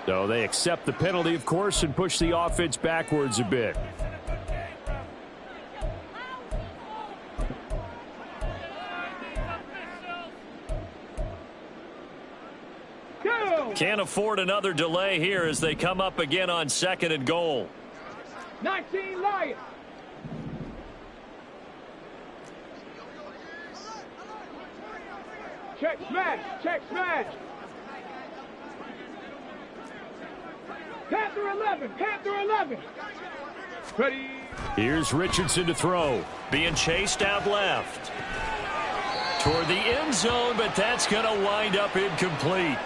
So they accept the penalty, of course, and push the offense backwards a bit. Can't afford another delay here as they come up again on 2nd and goal. 19 Lions. Check smash. Check smash. Panther 11. Panther 11. Ready. Here's Richardson to throw. Being chased out left. Toward the end zone, but that's going to wind up incomplete.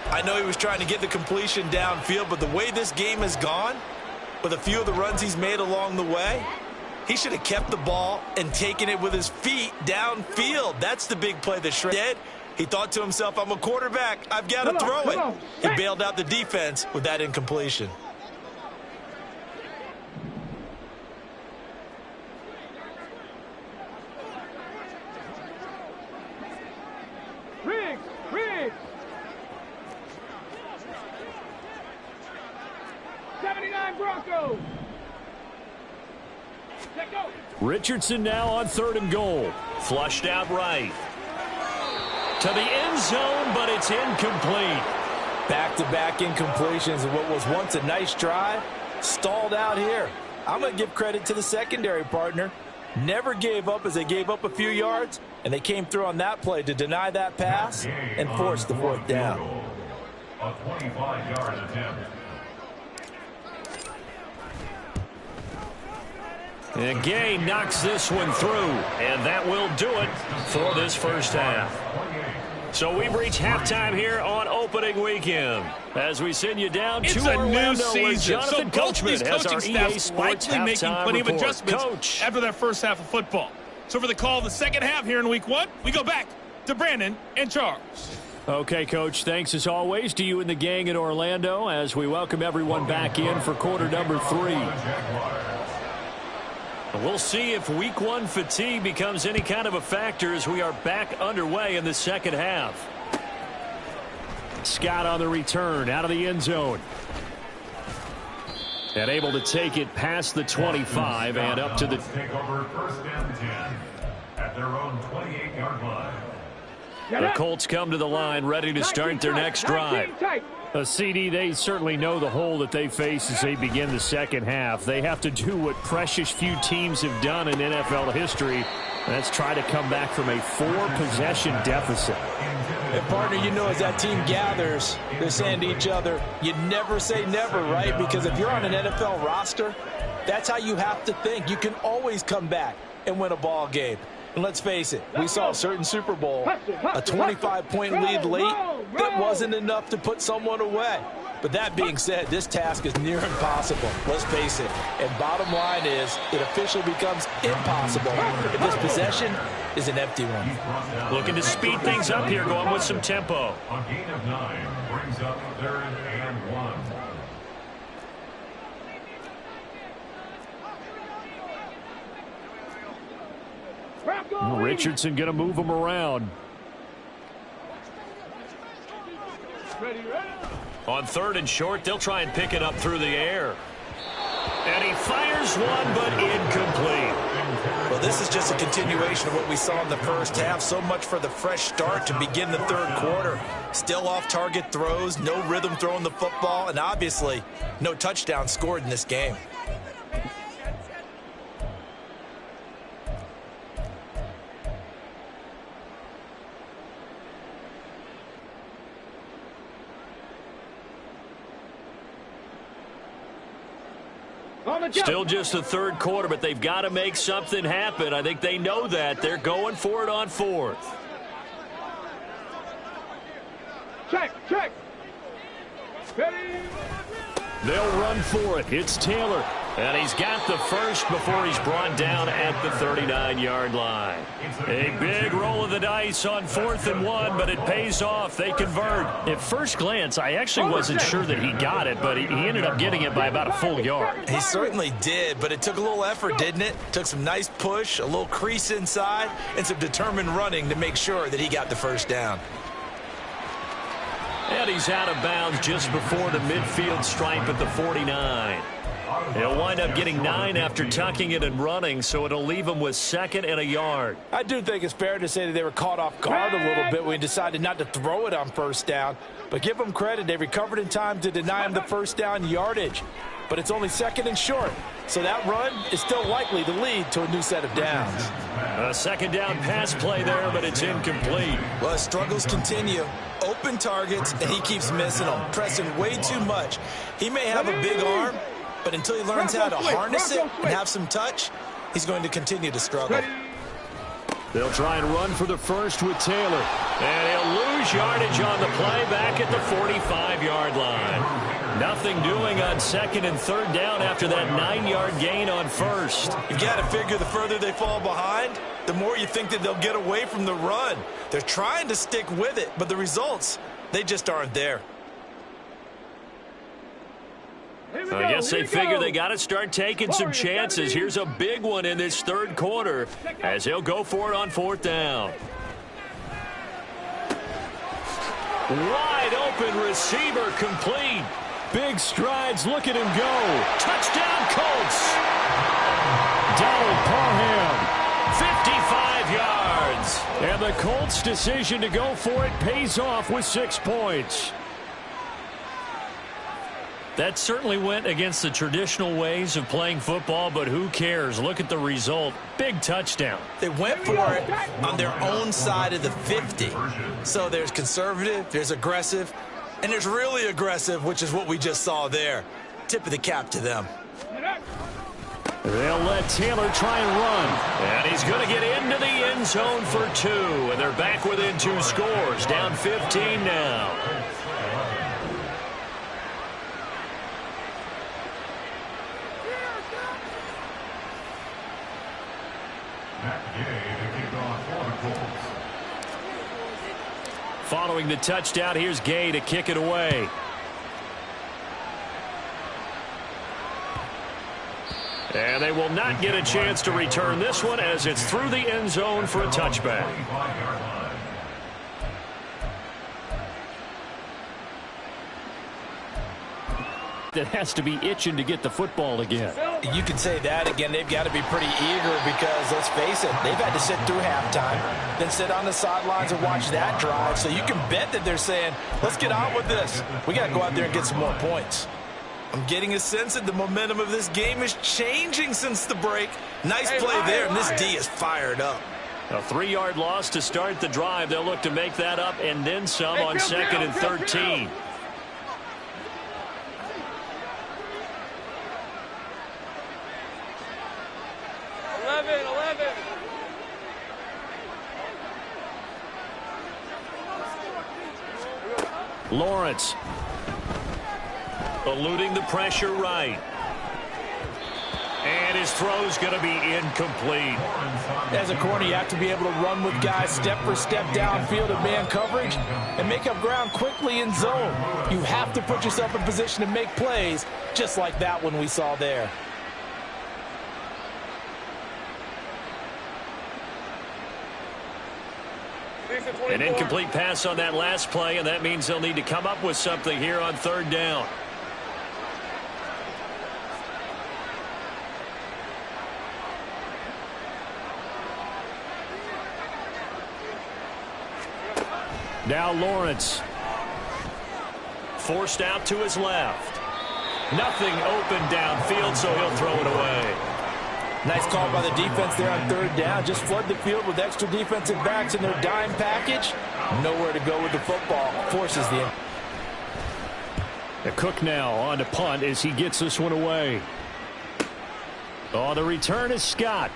I know he was trying to get the completion downfield, but the way this game has gone, with a few of the runs he's made along the way, he should have kept the ball and taken it with his feet downfield. That's the big play that shredded. He thought to himself, I'm a quarterback. I've got to throw it. He bailed out the defense with that incompletion. Riggs. Riggs. 79 Broncos. Let go. Richardson now on 3rd and goal. Flushed out right. To the end zone, but it's incomplete. Back-to-back incompletions of what was once a nice drive, stalled out here. I'm going to give credit to the secondary partner. Never gave up as they gave up a few yards, and they came through on that play to deny that pass and force the 4th down. A 25-yard attempt. And Gay knocks this one through, and that will do it for this first half. So we've reached halftime here on opening weekend. As we send you down to Orlando, where Jonathan Coachman has our EA Sports making plenty of adjustments after that first half of football. So for the call of the second half here in week 1, we go back to Brandon and Charles. Okay, Coach, thanks as always to you and the gang in Orlando as we welcome everyone back in for quarter number 3. We'll see if week 1 fatigue becomes any kind of a factor as we are back underway in the second half. Scott on the return out of the end zone. And able to take it past the 25 and up to the... Take over 1st and 10 at their own 28-yard line. The Colts come to the line ready to start their next drive. A CD, they certainly know the hole that they face as they begin the second half. They have to do what precious few teams have done in NFL history. That's try to come back from a 4-possession deficit. And partner, you know, as that team gathers, they're saying to each other, you never say never, right? Because if you're on an NFL roster, that's how you have to think. You can always come back and win a ball game. And let's face it, we saw a certain Super Bowl, a 25-point lead late, that wasn't enough to put someone away. But that being said, this task is near impossible. Let's face it. And bottom line is, it officially becomes impossible if this possession is an empty one. Looking to speed things up here, going with some tempo. A gain of 9 brings up 3rd and 1. Richardson going to move him around. On 3rd and short, they'll try and pick it up through the air. And he fires one, but incomplete. Well, this is just a continuation of what we saw in the first half. So much for the fresh start to begin the 3rd quarter. Still off-target throws, no rhythm throwing the football, and obviously no touchdown scored in this game. Still just the 3rd quarter, but they've got to make something happen. I think they know that. They're going for it on 4th. Check. Ready. They'll run for it. It's Taylor. And he's got the first before he's brought down at the 39-yard line. A big roll of the dice on 4th and 1, but it pays off. They convert. At first glance, I actually wasn't sure that he got it, but he ended up getting it by about a full yard. He certainly did, but it took a little effort, didn't it? Took some nice push, a little crease inside, and some determined running to make sure that he got the first down. And he's out of bounds just before the midfield stripe at the 49. He'll wind up getting 9 after tucking it and running, so it'll leave him with 2nd and a yard. I do think it's fair to say that they were caught off guard a little bit when he decided not to throw it on first down. But give them credit. They recovered in time to deny him the first down yardage. But it's only 2nd and short. So that run is still likely to lead to a new set of downs. A 2nd down pass play there, but it's incomplete. Well, his struggles continue. Open targets, and he keeps missing them, pressing way too much. He may have a big arm, but until he learns how to harness it and have some touch, he's going to continue to struggle. They'll try and run for the first with Taylor. And he'll lose yardage on the play back at the 45-yard line. Nothing doing on 2nd and 3rd down after that 9-yard gain on first. You've got to figure the further they fall behind, the more you think that they'll get away from the run. They're trying to stick with it, but the results, they just aren't there. I guess they figure they got to start taking some chances. Here's a big one in this 3rd quarter as he'll go for it on 4th down. Wide open receiver complete. Big strides. Look at him go. Touchdown Colts. Donald Parham. 55 yards. And the Colts' decision to go for it pays off with 6 points. That certainly went against the traditional ways of playing football, but who cares? Look at the result. Big touchdown. They went for it on their own side of the 50. So there's conservative, there's aggressive, and there's really aggressive, which is what we just saw there. Tip of the cap to them. They'll let Taylor try and run. And he's going to get into the end zone for 2. And they're back within 2 scores. Down 15 now. Following the touchdown, here's Gay to kick it away. And they will not get a chance to return this one as it's through the end zone for a touchback. That has to be itching to get the football again. You can say that again. They've got to be pretty eager because, let's face it, they've had to sit through halftime, then sit on the sidelines and watch that drive. So you can bet that they're saying, let's get on with this. We got to go out there and get some more points. I'm getting a sense that the momentum of this game is changing since the break. Nice play there, and this D is fired up. A 3-yard loss to start the drive. They'll look to make that up and then some on 2nd and 13. Lawrence eluding the pressure right. And his throw's going to be incomplete. As a corner, you have to be able to run with guys step for step downfield in man coverage and make up ground quickly in zone. You have to put yourself in position to make plays just like that one we saw there. An incomplete pass on that last play, and that means they'll need to come up with something here on 3rd down. Now Lawrence. Forced out to his left. Nothing open downfield, so he'll throw it away. Nice call by the defense there on 3rd down. Just flood the field with extra defensive backs in their dime package. Nowhere to go with the football. Forces the... Cook now on to punt as he gets this one away. Oh, the return is Scott.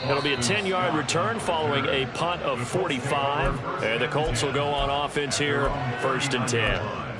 It'll be a 10-yard return following a punt of 45. And the Colts will go on offense here, 1st and 10.